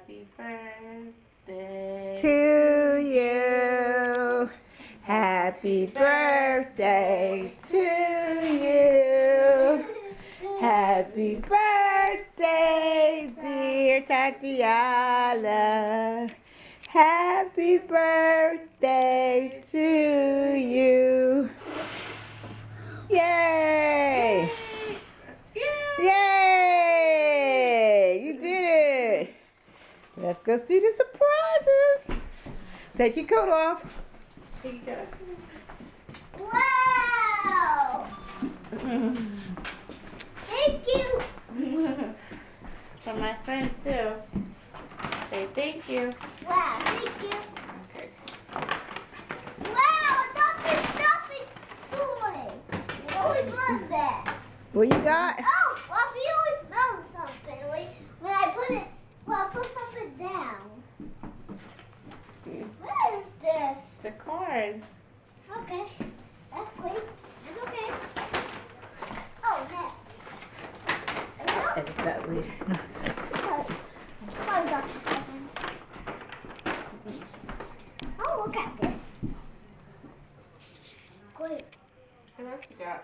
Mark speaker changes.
Speaker 1: Happy birthday
Speaker 2: To you. Happy birthday to you. Happy birthday, dear Tatiana. Happy birthday to you. Yay! Yay! You did it. Let's go see the surprises. Take your coat off.
Speaker 1: Take it.
Speaker 3: Wow! Thank you.
Speaker 1: From my friend too. Say thank you.
Speaker 3: Wow, thank you.
Speaker 1: Okay.
Speaker 3: Wow, I got this stuffing toy. It always was that.
Speaker 2: What you got?
Speaker 3: Oh, well, you always smell something when I put it. Well, I put something down. What is this?
Speaker 1: It's a card.
Speaker 3: Okay, that's quick. It's okay. Oh, next.
Speaker 2: Edit that later.
Speaker 3: Sorry, Dr. Stephens. Oh, look at this. Great.
Speaker 1: What else you got?